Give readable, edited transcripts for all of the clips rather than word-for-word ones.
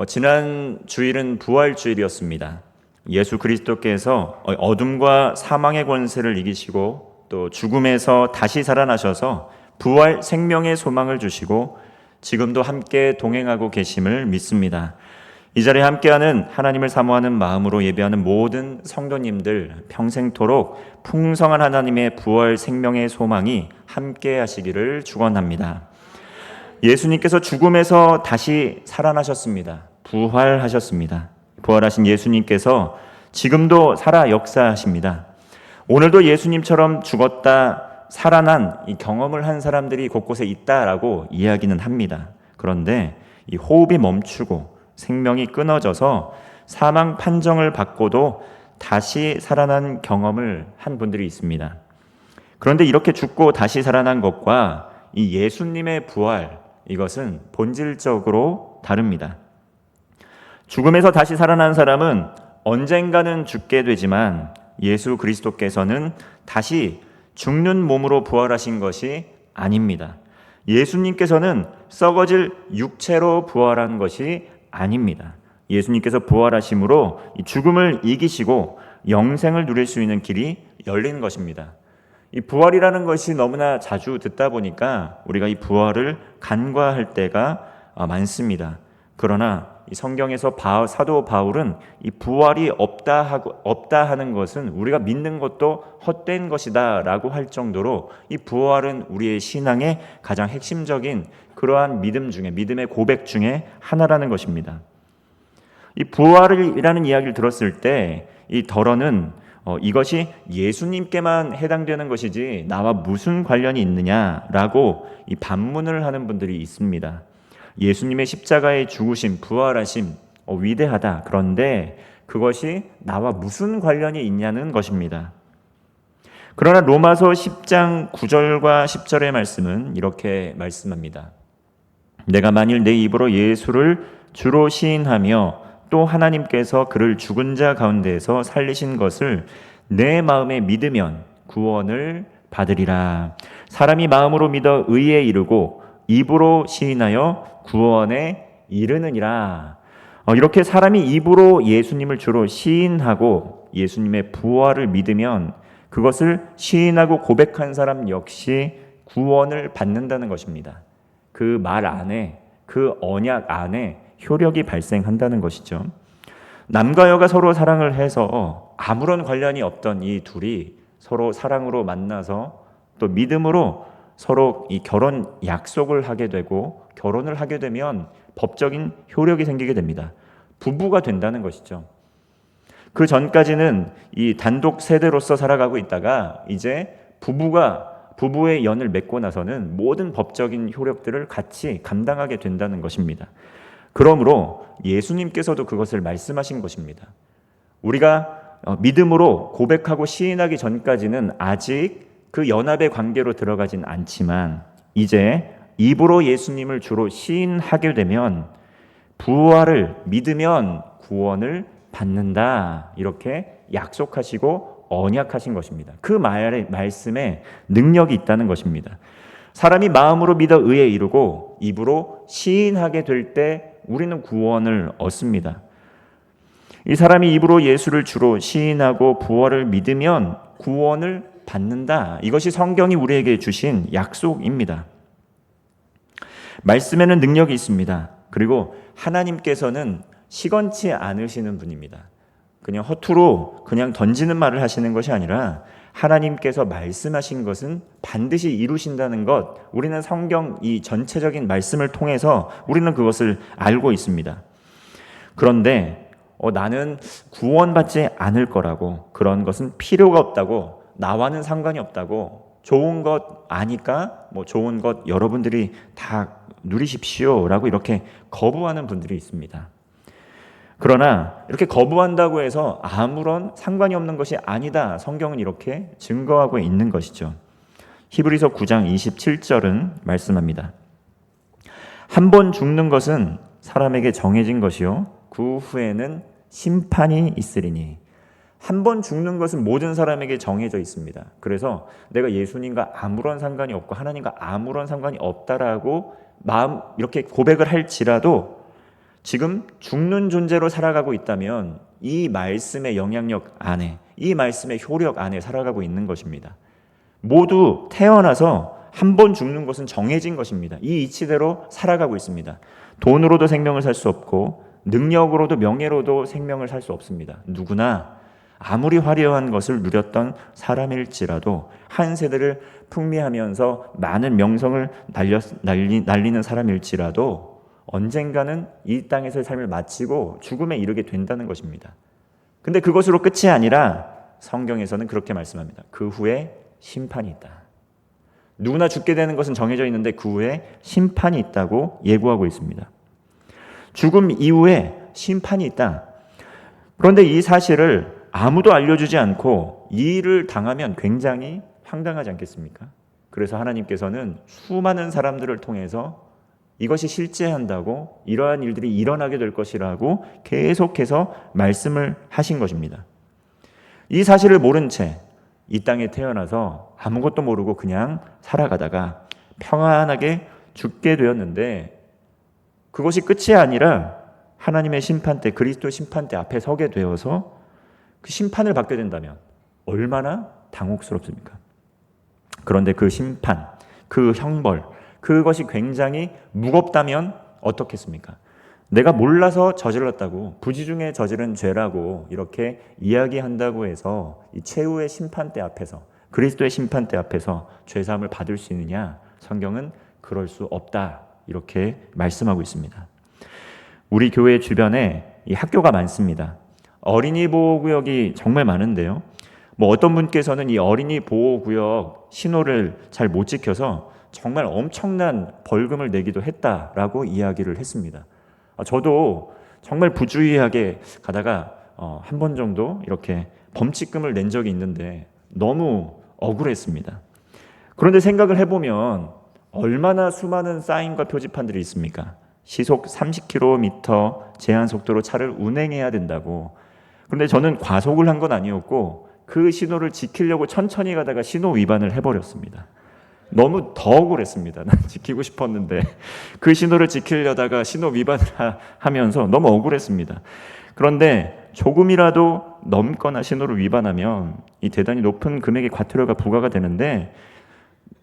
지난 주일은 부활주일이었습니다. 예수 그리스도께서 어둠과 사망의 권세를 이기시고 또 죽음에서 다시 살아나셔서 부활 생명의 소망을 주시고 지금도 함께 동행하고 계심을 믿습니다. 이 자리에 함께하는 하나님을 사모하는 마음으로 예배하는 모든 성도님들 평생토록 풍성한 하나님의 부활 생명의 소망이 함께 하시기를 축원합니다. 예수님께서 죽음에서 다시 살아나셨습니다. 부활하셨습니다. 부활하신 예수님께서 지금도 살아 역사하십니다. 오늘도 예수님처럼 죽었다 살아난 이 경험을 한 사람들이 곳곳에 있다라고 이야기는 합니다. 그런데 이 호흡이 멈추고 생명이 끊어져서 사망 판정을 받고도 다시 살아난 경험을 한 분들이 있습니다. 그런데 이렇게 죽고 다시 살아난 것과 이 예수님의 부활, 이것은 본질적으로 다릅니다. 죽음에서 다시 살아난 사람은 언젠가는 죽게 되지만 예수 그리스도께서는 다시 죽는 몸으로 부활하신 것이 아닙니다. 예수님께서는 썩어질 육체로 부활한 것이 아닙니다. 예수님께서 부활하심으로 죽음을 이기시고 영생을 누릴 수 있는 길이 열린 것입니다. 이 부활이라는 것이 너무나 자주 듣다 보니까 우리가 이 부활을 간과할 때가 많습니다. 그러나 이 성경에서 사도 바울은 이 부활이 없다 하는 것은 우리가 믿는 것도 헛된 것이다라고 할 정도로 이 부활은 우리의 신앙의 가장 핵심적인 그러한 믿음의 고백 중에 하나라는 것입니다. 이 부활이라는 이야기를 들었을 때 이 덜어는 이것이 예수님께만 해당되는 것이지 나와 무슨 관련이 있느냐라고 이 반문을 하는 분들이 있습니다. 예수님의 십자가의 죽으심, 부활하심 위대하다. 그런데 그것이 나와 무슨 관련이 있냐는 것입니다. 그러나 로마서 10장 9절과 10절의 말씀은 이렇게 말씀합니다. 내가 만일 내 입으로 예수를 주로 시인하며 또 하나님께서 그를 죽은 자 가운데에서 살리신 것을 내 마음에 믿으면 구원을 받으리라. 사람이 마음으로 믿어 의에 이르고 입으로 시인하여 구원에 이르느니라. 이렇게 사람이 입으로 예수님을 주로 시인하고 예수님의 부활을 믿으면 그것을 시인하고 고백한 사람 역시 구원을 받는다는 것입니다. 그 말 안에, 그 언약 안에 효력이 발생한다는 것이죠. 남과 여가 서로 사랑을 해서 아무런 관련이 없던 이 둘이 서로 사랑으로 만나서 또 믿음으로 서로 이 결혼 약속을 하게 되고 결혼을 하게 되면 법적인 효력이 생기게 됩니다. 부부가 된다는 것이죠. 그 전까지는 이 단독 세대로서 살아가고 있다가 이제 부부의 연을 맺고 나서는 모든 법적인 효력들을 같이 감당하게 된다는 것입니다. 그러므로 예수님께서도 그것을 말씀하신 것입니다. 우리가 믿음으로 고백하고 시인하기 전까지는 아직 그 연합의 관계로 들어가진 않지만 이제 입으로 예수님을 주로 시인하게 되면 부활을 믿으면 구원을 받는다. 이렇게 약속하시고 언약하신 것입니다. 그 말씀에 능력이 있다는 것입니다. 사람이 마음으로 믿어 의에 이르고 입으로 시인하게 될 때 우리는 구원을 얻습니다. 이 사람이 입으로 예수를 주로 시인하고 부활을 믿으면 구원을 받는다. 이것이 성경이 우리에게 주신 약속입니다. 말씀에는 능력이 있습니다. 그리고 하나님께서는 시건치 않으시는 분입니다. 그냥 허투루 그냥 던지는 말을 하시는 것이 아니라 하나님께서 말씀하신 것은 반드시 이루신다는 것, 우리는 성경 이 전체적인 말씀을 통해서 우리는 그것을 알고 있습니다. 그런데 나는 구원받지 않을 거라고, 그런 것은 필요가 없다고, 나와는 상관이 없다고, 좋은 것 아니까 좋은 것 여러분들이 다 누리십시오라고 이렇게 거부하는 분들이 있습니다. 그러나 이렇게 거부한다고 해서 아무런 상관이 없는 것이 아니다. 성경은 이렇게 증거하고 있는 것이죠. 히브리서 9장 27절은 말씀합니다. 한 번 죽는 것은 사람에게 정해진 것이요 그 후에는 심판이 있으리니. 한 번 죽는 것은 모든 사람에게 정해져 있습니다. 그래서 내가 예수님과 아무런 상관이 없고 하나님과 아무런 상관이 없다라고 이렇게 고백을 할지라도 지금 죽는 존재로 살아가고 있다면 이 말씀의 영향력 안에, 이 말씀의 효력 안에 살아가고 있는 것입니다. 모두 태어나서 한 번 죽는 것은 정해진 것입니다. 이 이치대로 살아가고 있습니다. 돈으로도 생명을 살 수 없고 능력으로도 명예로도 생명을 살 수 없습니다. 누구나 아무리 화려한 것을 누렸던 사람일지라도 한 세대를 풍미하면서 많은 명성을 날리는 사람일지라도 언젠가는 이 땅에서의 삶을 마치고 죽음에 이르게 된다는 것입니다. 근데 그것으로 끝이 아니라 성경에서는 그렇게 말씀합니다. 그 후에 심판이 있다. 누구나 죽게 되는 것은 정해져 있는데 그 후에 심판이 있다고 예고하고 있습니다. 죽음 이후에 심판이 있다. 그런데 이 사실을 아무도 알려주지 않고 이 일을 당하면 굉장히 황당하지 않겠습니까? 그래서 하나님께서는 수많은 사람들을 통해서 이것이 실제한다고, 이러한 일들이 일어나게 될 것이라고 계속해서 말씀을 하신 것입니다. 이 사실을 모른 채 이 땅에 태어나서 아무것도 모르고 그냥 살아가다가 평안하게 죽게 되었는데, 그것이 끝이 아니라 하나님의 심판대, 그리스도 심판대 앞에 서게 되어서 그 심판을 받게 된다면 얼마나 당혹스럽습니까? 그런데 그 심판, 그 형벌, 그것이 굉장히 무겁다면 어떻겠습니까? 내가 몰라서 저질렀다고, 부지 중에 저지른 죄라고 이렇게 이야기한다고 해서 이 최후의 심판대 앞에서, 그리스도의 심판대 앞에서 죄사함을 받을 수 있느냐? 성경은 그럴 수 없다, 이렇게 말씀하고 있습니다. 우리 교회 주변에 이 학교가 많습니다. 어린이 보호구역이 정말 많은데요. 어떤 분께서는 이 어린이 보호구역 신호를 잘 못 지켜서 정말 엄청난 벌금을 내기도 했다라고 이야기를 했습니다. 저도 정말 부주의하게 가다가 한 번 정도 이렇게 범칙금을 낸 적이 있는데 너무 억울했습니다. 그런데 생각을 해보면 얼마나 수많은 사인과 표지판들이 있습니까? 시속 30km 제한 속도로 차를 운행해야 된다고. 그런데 저는 과속을 한 건 아니었고 그 신호를 지키려고 천천히 가다가 신호 위반을 해버렸습니다. 너무 더 억울했습니다. 난 지키고 싶었는데 그 신호를 지키려다가 신호 위반을 하면서 너무 억울했습니다. 그런데 조금이라도 넘거나 신호를 위반하면 이 대단히 높은 금액의 과태료가 부과가 되는데,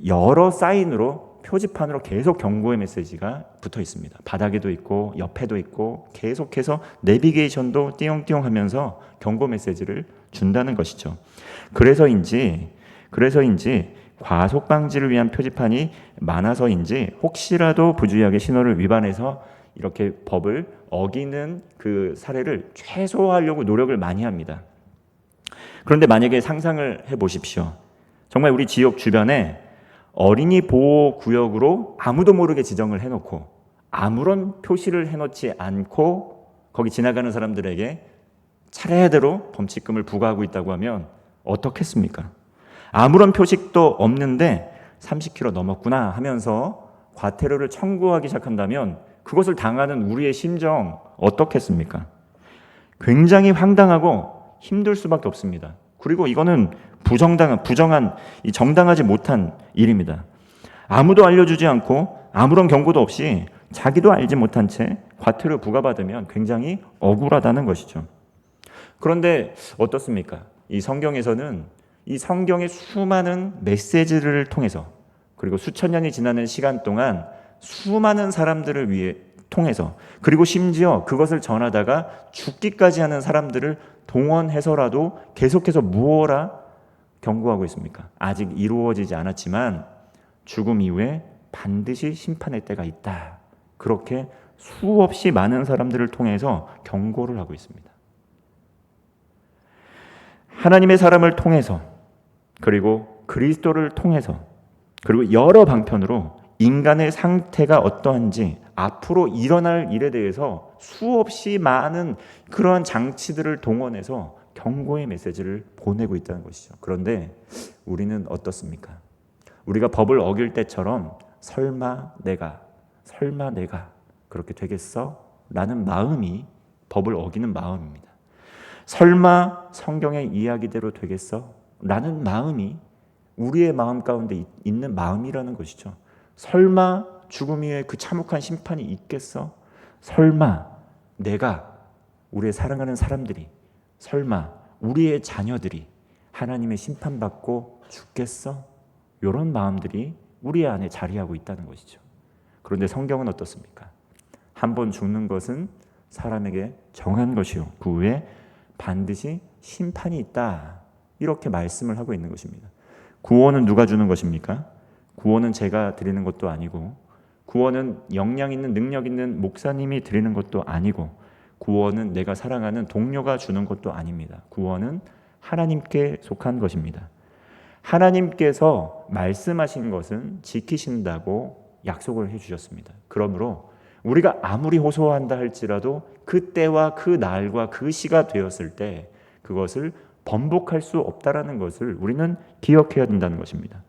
여러 사인으로, 표지판으로 계속 경고의 메시지가 붙어 있습니다. 바닥에도 있고 옆에도 있고 계속해서 내비게이션도 띠용띠용 하면서 경고 메시지를 준다는 것이죠. 그래서인지 과속 방지를 위한 표지판이 많아서인지 혹시라도 부주의하게 신호를 위반해서 이렇게 법을 어기는 그 사례를 최소화하려고 노력을 많이 합니다. 그런데 만약에 상상을 해보십시오. 정말 우리 지역 주변에 어린이 보호구역으로 아무도 모르게 지정을 해놓고 아무런 표시를 해놓지 않고 거기 지나가는 사람들에게 차례대로 범칙금을 부과하고 있다고 하면 어떻겠습니까? 아무런 표식도 없는데 30km 넘었구나 하면서 과태료를 청구하기 시작한다면 그것을 당하는 우리의 심정 어떻겠습니까? 굉장히 황당하고 힘들 수밖에 없습니다. 그리고 이거는 부정한, 정당하지 못한 일입니다. 아무도 알려주지 않고 아무런 경고도 없이 자기도 알지 못한 채 과태료 부과받으면 굉장히 억울하다는 것이죠. 그런데 어떻습니까? 이 성경에서는 이 성경의 수많은 메시지를 통해서, 그리고 수천 년이 지나는 시간 동안 수많은 사람들을 위해 통해서, 그리고 심지어 그것을 전하다가 죽기까지 하는 사람들을 동원해서라도 계속해서 무엇라 경고하고 있습니까? 아직 이루어지지 않았지만 죽음 이후에 반드시 심판의 때가 있다. 그렇게 수없이 많은 사람들을 통해서 경고를 하고 있습니다. 하나님의 사람을 통해서, 그리고 그리스도를 통해서, 그리고 여러 방편으로 인간의 상태가 어떠한지, 앞으로 일어날 일에 대해서 수없이 많은 그러한 장치들을 동원해서 경고의 메시지를 보내고 있다는 것이죠. 그런데 우리는 어떻습니까? 우리가 법을 어길 때처럼 설마 내가 그렇게 되겠어? 라는 마음이 법을 어기는 마음입니다. 설마 성경의 이야기대로 되겠어? 라는 마음이 우리의 마음 가운데 있는 마음이라는 것이죠. 설마 죽음 이후에 그 참혹한 심판이 있겠어? 설마 우리의 사랑하는 사람들이, 설마 우리의 자녀들이 하나님의 심판받고 죽겠어? 이런 마음들이 우리 안에 자리하고 있다는 것이죠. 그런데 성경은 어떻습니까? 한 번 죽는 것은 사람에게 정한 것이요, 그 후에 반드시 심판이 있다, 이렇게 말씀을 하고 있는 것입니다. 구원은 누가 주는 것입니까? 구원은 제가 드리는 것도 아니고, 구원은 역량 있는, 능력 있는 목사님이 드리는 것도 아니고, 구원은 내가 사랑하는 동료가 주는 것도 아닙니다. 구원은 하나님께 속한 것입니다. 하나님께서 말씀하신 것은 지키신다고 약속을 해주셨습니다. 그러므로 우리가 아무리 호소한다 할지라도 그 때와 그 날과 그 시가 되었을 때 그것을 번복할 수 없다라는 것을 우리는 기억해야 된다는 것입니다.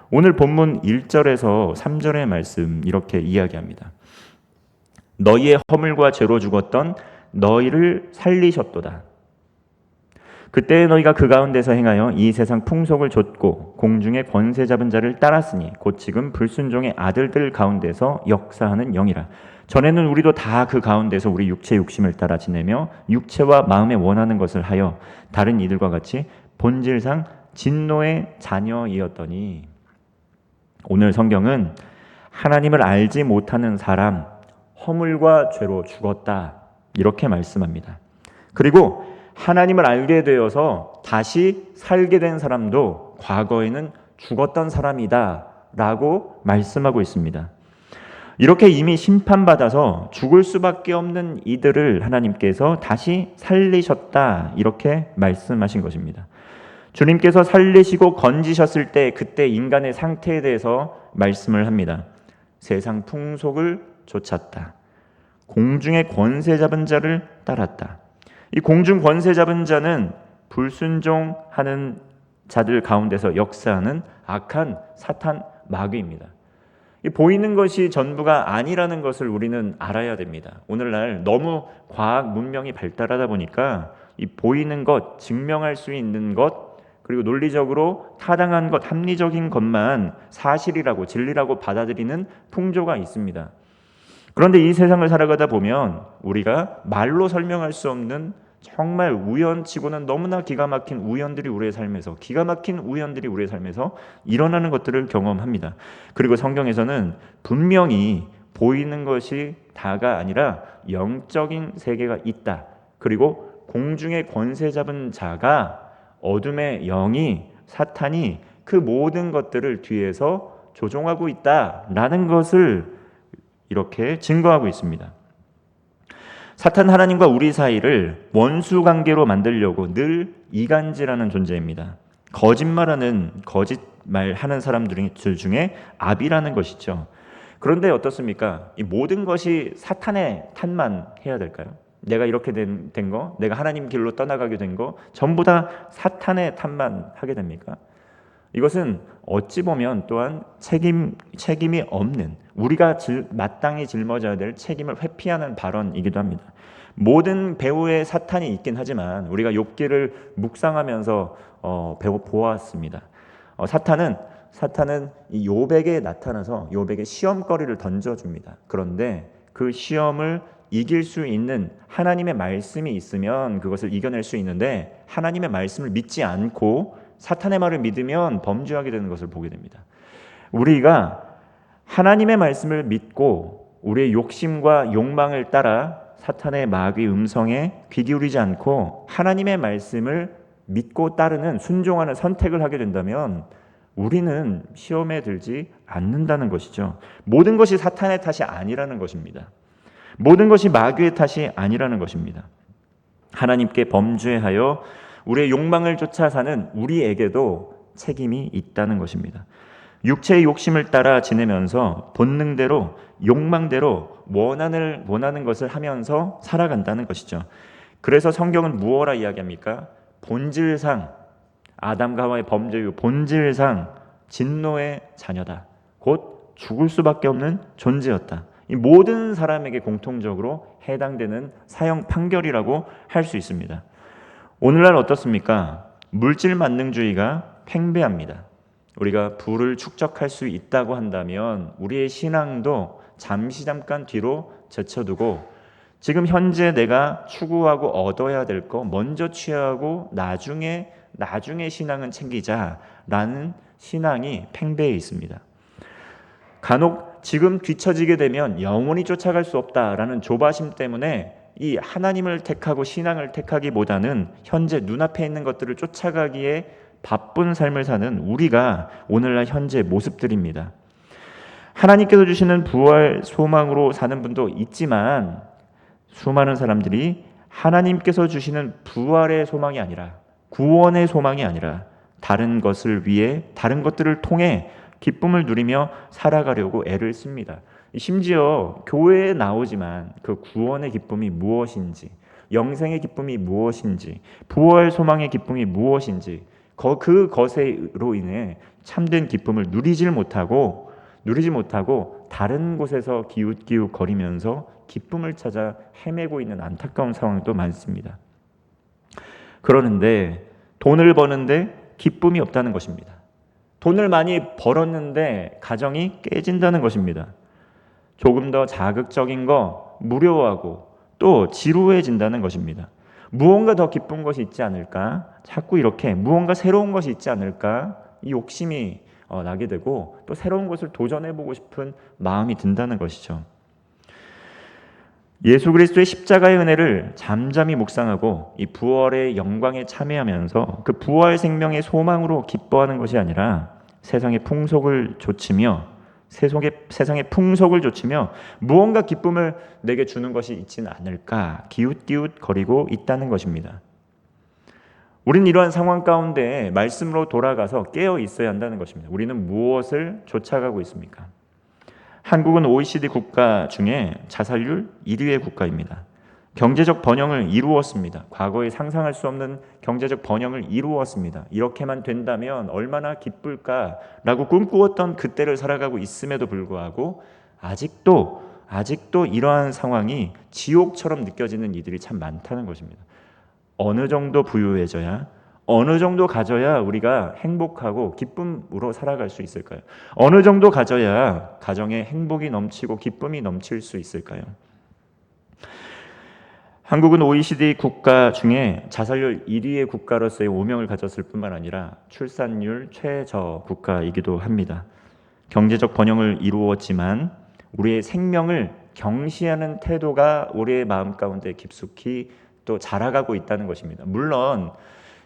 오늘 본문 1절에서 3절의 말씀 이렇게 이야기합니다. 너희의 허물과 죄로 죽었던 너희를 살리셨도다. 그때 너희가 그 가운데서 행하여 이 세상 풍속을 좇고 공중의 권세 잡은 자를 따랐으니 곧 지금 불순종의 아들들 가운데서 역사하는 영이라. 전에는 우리도 다 그 가운데서 우리 육체 욕심을 따라 지내며 육체와 마음에 원하는 것을 하여 다른 이들과 같이 본질상 진노의 자녀이었더니, 오늘 성경은 하나님을 알지 못하는 사람, 허물과 죄로 죽었다, 이렇게 말씀합니다. 그리고 하나님을 알게 되어서 다시 살게 된 사람도 과거에는 죽었던 사람이다 라고 말씀하고 있습니다. 이렇게 이미 심판받아서 죽을 수밖에 없는 이들을 하나님께서 다시 살리셨다, 이렇게 말씀하신 것입니다. 주님께서 살리시고 건지셨을 때 그때 인간의 상태에 대해서 말씀을 합니다. 세상 풍속을 좇았다. 공중의 권세 잡은 자를 따랐다. 이 공중 권세 잡은 자는 불순종하는 자들 가운데서 역사하는 악한 사탄 마귀입니다. 이 보이는 것이 전부가 아니라는 것을 우리는 알아야 됩니다. 오늘날 너무 과학 문명이 발달하다 보니까 이 보이는 것, 증명할 수 있는 것, 그리고 논리적으로 타당한 것, 합리적인 것만 사실이라고, 진리라고 받아들이는 풍조가 있습니다. 그런데 이 세상을 살아가다 보면 우리가 말로 설명할 수 없는 정말 우연치고는 너무나 기가 막힌 우연들이 우리의 삶에서, 기가 막힌 우연들이 우리의 삶에서 일어나는 것들을 경험합니다. 그리고 성경에서는 분명히 보이는 것이 다가 아니라 영적인 세계가 있다. 그리고 공중의 권세 잡은 자가, 어둠의 영이, 사탄이 그 모든 것들을 뒤에서 조종하고 있다라는 것을 이렇게 증거하고 있습니다. 사탄 하나님과 우리 사이를 원수 관계로 만들려고 늘 이간질하는 존재입니다. 거짓말하는 사람들 중에 압이라는 것이죠. 그런데 어떻습니까? 이 모든 것이 사탄의 탓만 해야 될까요? 내가 이렇게 된 거, 내가 하나님 길로 떠나가게 된 거, 전부 다 사탄의 탓만 하게 됩니까? 이것은 어찌 보면 또한 책임이 없는, 우리가 마땅히 짊어져야 될 책임을 회피하는 발언이기도 합니다. 모든 배후에 사탄이 있긴 하지만 우리가 욥기를 묵상하면서 보았습니다. 사탄은 이 욥에게 나타나서 욥에게 시험거리를 던져줍니다. 그런데 그 시험을 이길 수 있는 하나님의 말씀이 있으면 그것을 이겨낼 수 있는데, 하나님의 말씀을 믿지 않고 사탄의 말을 믿으면 범죄하게 되는 것을 보게 됩니다. 우리가 하나님의 말씀을 믿고 우리의 욕심과 욕망을 따라 사탄의 마귀 음성에 귀 기울이지 않고 하나님의 말씀을 믿고 따르는, 순종하는 선택을 하게 된다면 우리는 시험에 들지 않는다는 것이죠. 모든 것이 사탄의 탓이 아니라는 것입니다. 모든 것이 마귀의 탓이 아니라는 것입니다. 하나님께 범죄하여 우리의 욕망을 쫓아 사는 우리에게도 책임이 있다는 것입니다. 육체의 욕심을 따라 지내면서 본능대로, 욕망대로 원하는 것을 하면서 살아간다는 것이죠. 그래서 성경은 무엇라 이야기합니까? 본질상, 아담과 하와의 범죄 이후 본질상 진노의 자녀다. 곧 죽을 수밖에 없는 존재였다. 이 모든 사람에게 공통적으로 해당되는 사형 판결이라고 할 수 있습니다. 오늘날 어떻습니까? 물질 만능주의가 팽배합니다. 우리가 부를 축적할 수 있다고 한다면 우리의 신앙도 잠깐 뒤로 제쳐두고 지금 현재 내가 추구하고 얻어야 될 거 먼저 취하고 나중에 신앙은 챙기자라는 신앙이 팽배해 있습니다. 간혹 지금 뒤처지게 되면 영원히 쫓아갈 수 없다라는 조바심 때문에 이 하나님을 택하고 신앙을 택하기보다는 현재 눈앞에 있는 것들을 쫓아가기에 바쁜 삶을 사는 우리가 오늘날 현재 모습들입니다. 하나님께서 주시는 부활 소망으로 사는 분도 있지만 수많은 사람들이 하나님께서 주시는 부활의 소망이 아니라 구원의 소망이 아니라 다른 것을 위해 다른 것들을 통해 기쁨을 누리며 살아가려고 애를 씁니다. 심지어 교회에 나오지만 그 구원의 기쁨이 무엇인지, 영생의 기쁨이 무엇인지, 부활 소망의 기쁨이 무엇인지 그것으로 인해 참된 기쁨을 누리지 못하고 다른 곳에서 기웃기웃 거리면서 기쁨을 찾아 헤매고 있는 안타까운 상황도 많습니다. 그러는데 돈을 버는데 기쁨이 없다는 것입니다. 돈을 많이 벌었는데 가정이 깨진다는 것입니다. 조금 더 자극적인 거 무료하고 또 지루해진다는 것입니다. 무언가 더 기쁜 것이 있지 않을까? 자꾸 이렇게 무언가 새로운 것이 있지 않을까? 이 욕심이 나게 되고 또 새로운 것을 도전해보고 싶은 마음이 든다는 것이죠. 예수 그리스도의 십자가의 은혜를 잠잠히 묵상하고 이 부활의 영광에 참여하면서 그 부활 생명의 소망으로 기뻐하는 것이 아니라 세상의 풍속을 좇으며 무언가 기쁨을 내게 주는 것이 있지는 않을까 기웃기웃거리고 있다는 것입니다. 우리는 이러한 상황 가운데 말씀으로 돌아가서 깨어 있어야 한다는 것입니다. 우리는 무엇을 쫓아가고 있습니까? 한국은 OECD 국가 중에 자살률 1위의 국가입니다. 경제적 번영을 이루었습니다. 과거에 상상할 수 없는 경제적 번영을 이루었습니다. 이렇게만 된다면 얼마나 기쁠까라고 꿈꾸었던 그때를 살아가고 있음에도 불구하고 아직도 이러한 상황이 지옥처럼 느껴지는 이들이 참 많다는 것입니다. 어느 정도 부유해져야, 어느 정도 가져야 우리가 행복하고 기쁨으로 살아갈 수 있을까요? 어느 정도 가져야 가정에 행복이 넘치고 기쁨이 넘칠 수 있을까요? 한국은 OECD 국가 중에 자살률 1위의 국가로서의 오명을 가졌을 뿐만 아니라 출산율 최저 국가이기도 합니다. 경제적 번영을 이루었지만 우리의 생명을 경시하는 태도가 우리의 마음 가운데 깊숙이 또 자라가고 있다는 것입니다. 물론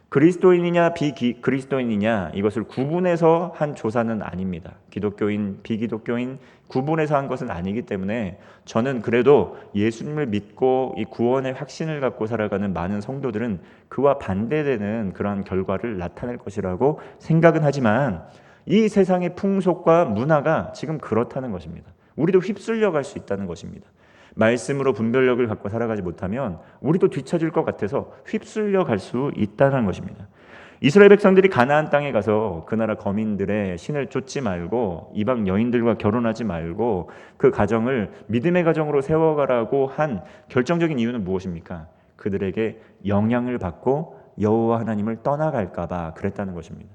그리스도인이냐 비그리스도인이냐 이것을 구분해서 한 조사는 아닙니다. 기독교인, 비기독교인 구분해서 한 것은 아니기 때문에 저는 그래도 예수님을 믿고 이 구원의 확신을 갖고 살아가는 많은 성도들은 그와 반대되는 그러한 결과를 나타낼 것이라고 생각은 하지만 이 세상의 풍속과 문화가 지금 그렇다는 것입니다. 우리도 휩쓸려 갈 수 있다는 것입니다. 말씀으로 분별력을 갖고 살아가지 못하면 우리도 뒤처질 것 같아서 휩쓸려 갈 수 있다는 것입니다. 이스라엘 백성들이 가나안 땅에 가서 그 나라 거민들의 신을 쫓지 말고 이방 여인들과 결혼하지 말고 그 가정을 믿음의 가정으로 세워가라고 한 결정적인 이유는 무엇입니까? 그들에게 영향을 받고 여호와 하나님을 떠나갈까 봐 그랬다는 것입니다.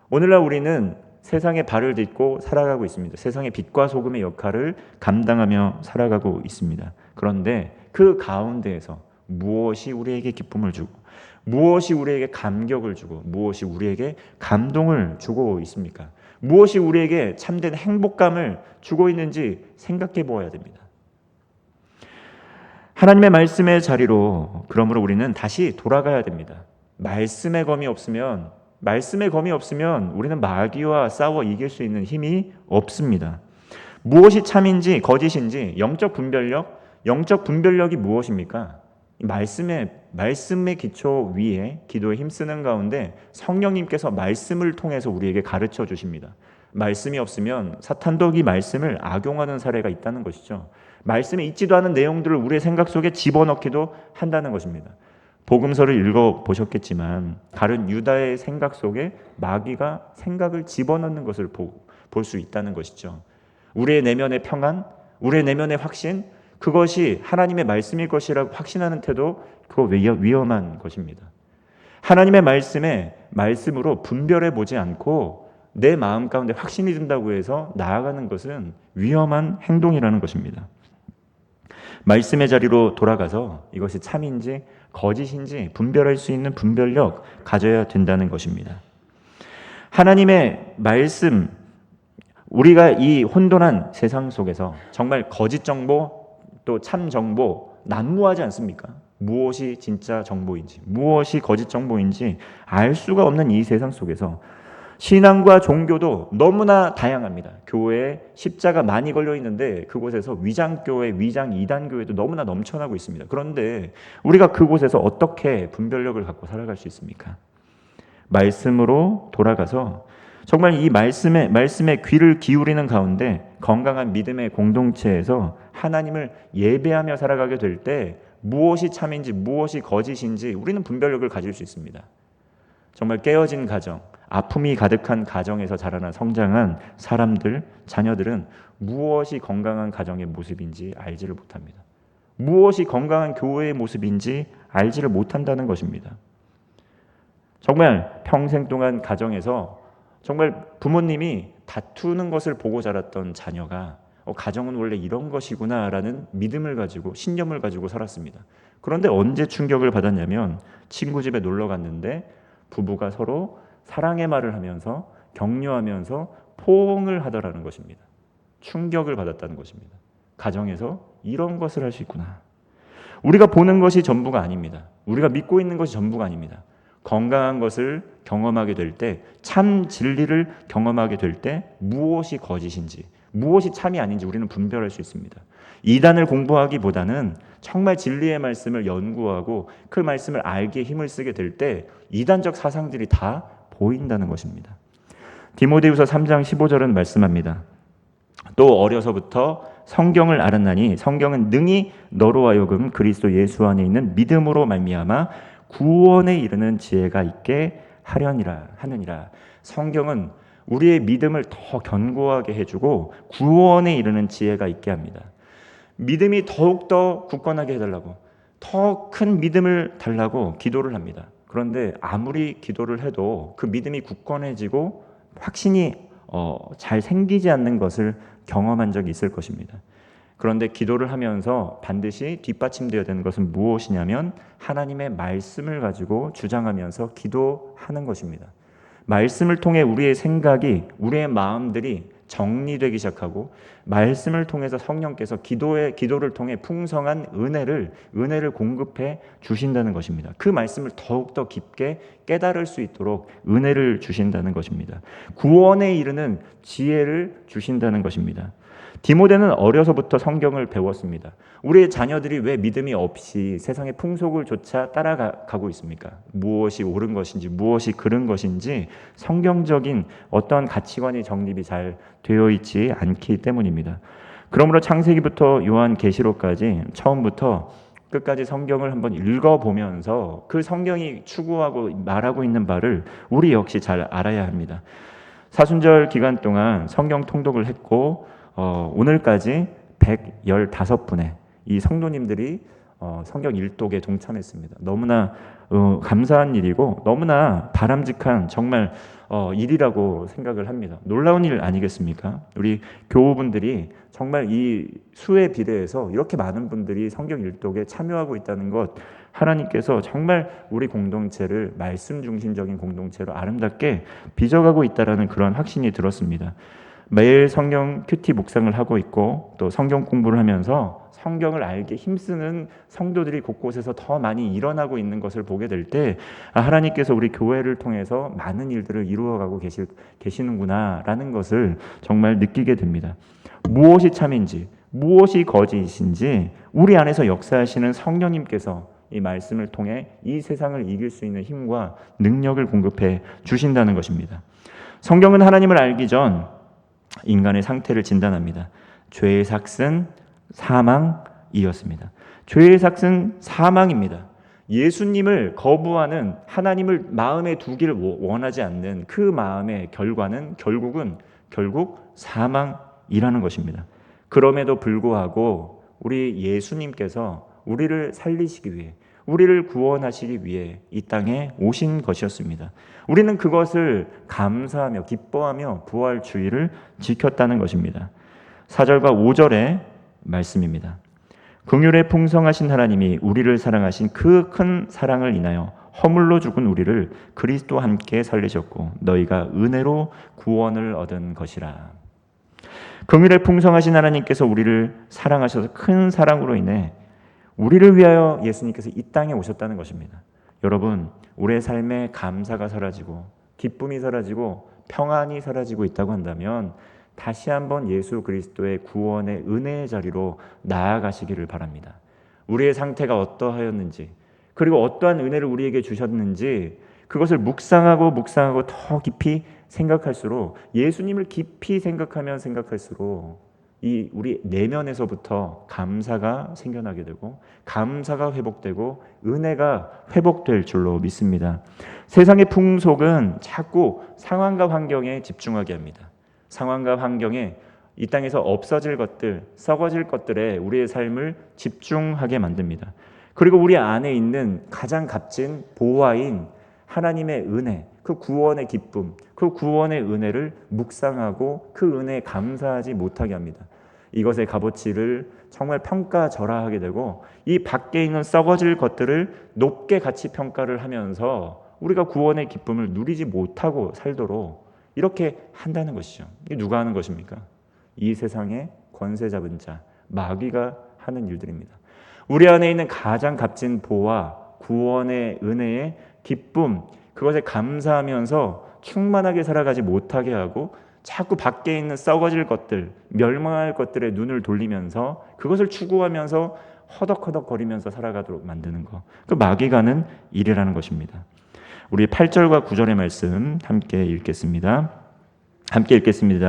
오늘날 우리는 세상에 발을 딛고 살아가고 있습니다. 세상의 빛과 소금의 역할을 감당하며 살아가고 있습니다. 그런데 그 가운데에서 무엇이 우리에게 기쁨을 주고 무엇이 우리에게 감격을 주고 무엇이 우리에게 감동을 주고 있습니까? 무엇이 우리에게 참된 행복감을 주고 있는지 생각해 보아야 됩니다. 하나님의 말씀의 자리로 그러므로 우리는 다시 돌아가야 됩니다. 말씀의 검이 없으면 우리는 마귀와 싸워 이길 수 있는 힘이 없습니다. 무엇이 참인지 거짓인지 영적 분별력이 무엇입니까? 말씀의 기초 위에 기도에 힘쓰는 가운데 성령님께서 말씀을 통해서 우리에게 가르쳐 주십니다. 말씀이 없으면 사탄도 이 말씀을 악용하는 사례가 있다는 것이죠. 말씀에 있지도 않은 내용들을 우리의 생각 속에 집어넣기도 한다는 것입니다. 복음서를 읽어보셨겠지만 다른 유다의 생각 속에 마귀가 생각을 집어넣는 것을 볼 수 있다는 것이죠. 우리의 내면의 평안, 우리의 내면의 확신, 그것이 하나님의 말씀일 것이라고 확신하는 태도, 그거 위험한 것입니다. 하나님의 말씀으로 분별해 보지 않고 내 마음 가운데 확신이 든다고 해서 나아가는 것은 위험한 행동이라는 것입니다. 말씀의 자리로 돌아가서 이것이 참인지 거짓인지 분별할 수 있는 분별력 가져야 된다는 것입니다. 하나님의 말씀, 우리가 이 혼돈한 세상 속에서 정말 거짓 정보 또 참 정보 난무하지 않습니까? 무엇이 진짜 정보인지 무엇이 거짓 정보인지 알 수가 없는 이 세상 속에서 신앙과 종교도 너무나 다양합니다. 교회에 십자가 많이 걸려 있는데 그곳에서 위장교회, 위장 이단교회도 너무나 넘쳐나고 있습니다. 그런데 우리가 그곳에서 어떻게 분별력을 갖고 살아갈 수 있습니까? 말씀으로 돌아가서 정말 이 말씀에 귀를 기울이는 가운데 건강한 믿음의 공동체에서 하나님을 예배하며 살아가게 될 때 무엇이 참인지 무엇이 거짓인지 우리는 분별력을 가질 수 있습니다. 정말 깨어진 가정, 아픔이 가득한 가정에서 자라난 성장한 사람들, 자녀들은 무엇이 건강한 가정의 모습인지 알지를 못합니다. 무엇이 건강한 교회의 모습인지 알지를 못한다는 것입니다. 정말 평생 동안 가정에서 정말 부모님이 다투는 것을 보고 자랐던 자녀가 가정은 원래 이런 것이구나라는 믿음을 가지고 신념을 가지고 살았습니다. 그런데 언제 충격을 받았냐면 친구 집에 놀러 갔는데 부부가 서로 사랑의 말을 하면서 격려하면서 포옹을 하더라는 것입니다. 충격을 받았다는 것입니다. 가정에서 이런 것을 할 수 있구나. 우리가 보는 것이 전부가 아닙니다. 우리가 믿고 있는 것이 전부가 아닙니다. 건강한 것을 경험하게 될 때, 참 진리를 경험하게 될 때 무엇이 거짓인지 무엇이 참이 아닌지 우리는 분별할 수 있습니다. 이단을 공부하기보다는 정말 진리의 말씀을 연구하고 그 말씀을 알기에 힘을 쓰게 될 때 이단적 사상들이 다 보인다는 것입니다. 디모데후서 3장 15절은 말씀합니다. 또 어려서부터 성경을 알았나니 성경은 능히 너로 하여금 그리스도 예수 안에 있는 믿음으로 말미암아 구원에 이르는 지혜가 있게 하느니라. 성경은 우리의 믿음을 더 견고하게 해주고 구원에 이르는 지혜가 있게 합니다. 믿음이 더욱더 굳건하게 해달라고, 더 큰 믿음을 달라고 기도를 합니다. 그런데 아무리 기도를 해도 그 믿음이 굳건해지고 확신이 잘 생기지 않는 것을 경험한 적이 있을 것입니다. 그런데 기도를 하면서 반드시 뒷받침되어야 되는 것은 무엇이냐면 하나님의 말씀을 가지고 주장하면서 기도하는 것입니다. 말씀을 통해 우리의 생각이, 우리의 마음들이 정리되기 시작하고 말씀을 통해서 성령께서 기도를 통해 풍성한 은혜를 공급해 주신다는 것입니다. 그 말씀을 더욱더 깊게 깨달을 수 있도록 은혜를 주신다는 것입니다. 구원에 이르는 지혜를 주신다는 것입니다. 디모데는 어려서부터 성경을 배웠습니다. 우리의 자녀들이 왜 믿음이 없이 세상의 풍속을 조차 따라가고 있습니까? 무엇이 옳은 것인지 무엇이 그른 것인지 성경적인 어떤 가치관이 정립이 잘 되어 있지 않기 때문입니다. 그러므로 창세기부터 요한계시록까지 처음부터 끝까지 성경을 한번 읽어보면서 그 성경이 추구하고 말하고 있는 바를 우리 역시 잘 알아야 합니다. 사순절 기간 동안 성경 통독을 했고 오늘까지 115분의 이 성도님들이 성경 일독에 동참했습니다. 너무나 감사한 일이고 너무나 바람직한 정말 일이라고 생각을 합니다. 놀라운 일 아니겠습니까? 우리 교우분들이 정말 이 수에 비례해서 이렇게 많은 분들이 성경 일독에 참여하고 있다는 것, 하나님께서 정말 우리 공동체를 말씀 중심적인 공동체로 아름답게 빚어가고 있다는 그런 확신이 들었습니다. 매일 성경 큐티 묵상을 하고 있고 또 성경 공부를 하면서 성경을 알게 힘쓰는 성도들이 곳곳에서 더 많이 일어나고 있는 것을 보게 될 때 하나님께서 우리 교회를 통해서 많은 일들을 이루어가고 계시는구나라는 것을 정말 느끼게 됩니다. 무엇이 참인지 무엇이 거짓인지 우리 안에서 역사하시는 성령님께서 이 말씀을 통해 이 세상을 이길 수 있는 힘과 능력을 공급해 주신다는 것입니다. 성경은 하나님을 알기 전 인간의 상태를 진단합니다. 죄의 삭은 사망이었습니다. 죄의 삭은 사망입니다. 예수님을 거부하는, 하나님을 마음에 두기를 원하지 않는 그 마음의 결과는 결국 사망이라는 것입니다. 그럼에도 불구하고 우리 예수님께서 우리를 살리시기 위해, 우리를 구원하시기 위해 이 땅에 오신 것이었습니다. 우리는 그것을 감사하며 기뻐하며 부활주의를 지켰다는 것입니다. 4절과 5절의 말씀입니다. 긍휼에 풍성하신 하나님이 우리를 사랑하신 그 큰 사랑을 인하여 허물로 죽은 우리를 그리스도와 함께 살리셨고 너희가 은혜로 구원을 얻은 것이라. 긍휼에 풍성하신 하나님께서 우리를 사랑하셔서 큰 사랑으로 인해 우리를 위하여 예수님께서 이 땅에 오셨다는 것입니다. 여러분, 우리의 삶에 감사가 사라지고 기쁨이 사라지고 평안이 사라지고 있다고 한다면 다시 한번 예수 그리스도의 구원의 은혜의 자리로 나아가시기를 바랍니다. 우리의 상태가 어떠하였는지, 그리고 어떠한 은혜를 우리에게 주셨는지 그것을 묵상하고 더 깊이 생각할수록, 예수님을 깊이 생각하면 생각할수록 이 우리 내면에서부터 감사가 생겨나게 되고 감사가 회복되고 은혜가 회복될 줄로 믿습니다. 세상의 풍속은 자꾸 상황과 환경에 집중하게 합니다. 상황과 환경에 이 땅에서 없어질 것들, 썩어질 것들에 우리의 삶을 집중하게 만듭니다. 그리고 우리 안에 있는 가장 값진 보화인 하나님의 은혜, 그 구원의 기쁨, 그 구원의 은혜를 묵상하고 그 은혜에 감사하지 못하게 합니다. 이것의 값어치를 정말 평가절하하게 되고 이 밖에 있는 썩어질 것들을 높게 가치 평가를 하면서 우리가 구원의 기쁨을 누리지 못하고 살도록 이렇게 한다는 것이죠. 이게 누가 하는 것입니까? 이 세상의 권세 잡은 자, 마귀가 하는 일들입니다. 우리 안에 있는 가장 값진 보화, 구원의 은혜의 기쁨, 그것에 감사하면서 충만하게 살아가지 못하게 하고 자꾸 밖에 있는 썩어질 것들, 멸망할 것들에 눈을 돌리면서 그것을 추구하면서 허덕허덕거리면서 살아가도록 만드는 것, 그 마귀가 하는 일이라는 것입니다. 우리 8절과 9절의 말씀 함께 읽겠습니다.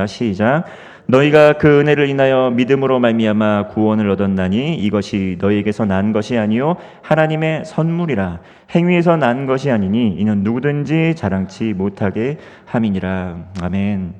시작. 너희가 그 은혜를 인하여 믿음으로 말미암아 구원을 얻었나니 이것이 너희에게서 난 것이 아니요 하나님의 선물이라. 행위에서 난 것이 아니니 이는 누구든지 자랑치 못하게 함이니라. 아멘.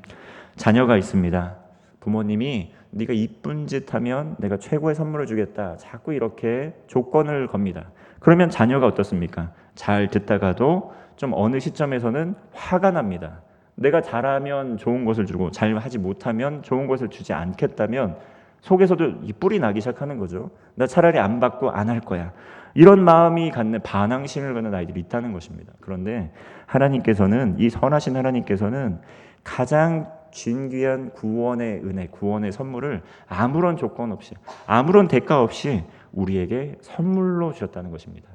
자녀가 있습니다. 부모님이 네가 이쁜 짓 하면 내가 최고의 선물을 주겠다, 자꾸 이렇게 조건을 겁니다. 그러면 자녀가 어떻습니까? 잘 듣다가도 좀 어느 시점에서는 화가 납니다. 내가 잘하면 좋은 것을 주고 잘하지 못하면 좋은 것을 주지 않겠다면 속에서도 뿔이 나기 시작하는 거죠. 나 차라리 안 받고 안 할 거야. 이런 마음이 갖는, 반항심을 갖는 아이들이 있다는 것입니다. 그런데 하나님께서는, 이 선하신 하나님께서는 가장 진귀한 구원의 은혜, 구원의 선물을 아무런 조건 없이, 아무런 대가 없이 우리에게 선물로 주셨다는 것입니다.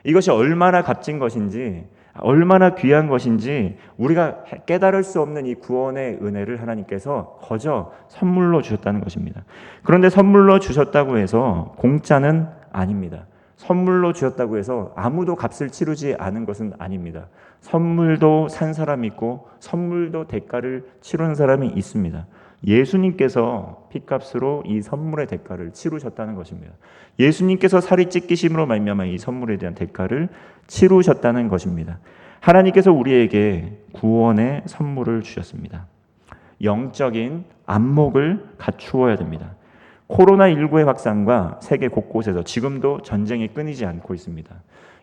이것이 얼마나 값진 것인지, 얼마나 귀한 것인지 우리가 깨달을 수 없는 이 구원의 은혜를 하나님께서 거저 선물로 주셨다는 것입니다. 그런데 선물로 주셨다고 해서 공짜는 아닙니다. 선물로 주셨다고 해서 아무도 값을 치르지 않은 것은 아닙니다. 선물도 산 사람이 있고 선물도 대가를 치르는 사람이 있습니다. 예수님께서 피값으로 이 선물의 대가를 치르셨다는 것입니다. 예수님께서 살이 찢기심으로 말미암아 이 선물에 대한 대가를 치르셨다는 것입니다. 하나님께서 우리에게 구원의 선물을 주셨습니다. 영적인 안목을 갖추어야 됩니다. 코로나19의 확산과 세계 곳곳에서 지금도 전쟁이 끊이지 않고 있습니다.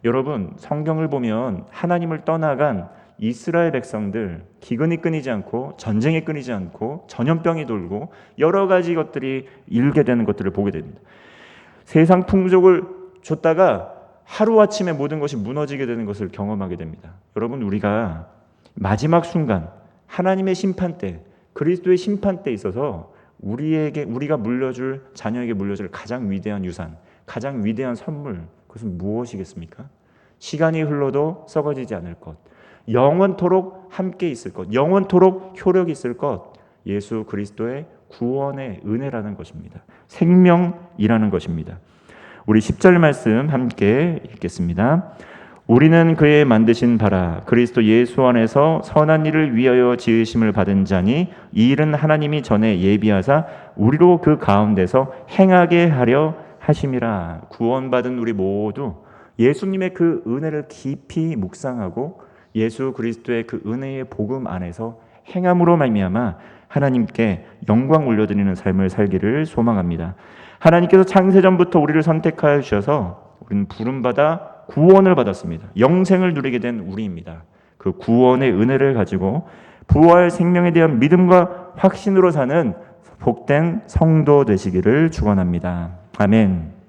여러분, 성경을 보면 하나님을 떠나간 이스라엘 백성들, 기근이 끊이지 않고 전쟁이 끊이지 않고 전염병이 돌고 여러 가지 것들이 일게 되는 것들을 보게 됩니다. 세상 풍족을 줬다가 하루아침에 모든 것이 무너지게 되는 것을 경험하게 됩니다. 여러분, 우리가 마지막 순간 하나님의 심판대, 그리스도의 심판대에 있어서 우리가 물려줄, 자녀에게 물려줄 가장 위대한 유산, 가장 위대한 선물, 그것은 무엇이겠습니까? 시간이 흘러도 썩어지지 않을 것, 영원토록 함께 있을 것, 영원토록 효력이 있을 것, 예수 그리스도의 구원의 은혜라는 것입니다. 생명이라는 것입니다. 우리 10절 말씀 함께 읽겠습니다. 우리는 그의 만드신 바라 그리스도 예수 안에서 선한 일을 위하여 지으심을 받은 자니 이 일은 하나님이 전에 예비하사 우리로 그 가운데서 행하게 하려 하심이라. 구원받은 우리 모두 예수님의 그 은혜를 깊이 묵상하고 예수 그리스도의 그 은혜의 복음 안에서 행함으로 말미암아 하나님께 영광 올려드리는 삶을 살기를 소망합니다. 하나님께서 창세전부터 우리를 선택하여 주셔서 우리는 부름받아 구원을 받았습니다. 영생을 누리게 된 우리입니다. 그 구원의 은혜를 가지고 부활 생명에 대한 믿음과 확신으로 사는 복된 성도 되시기를 축원합니다. 아멘.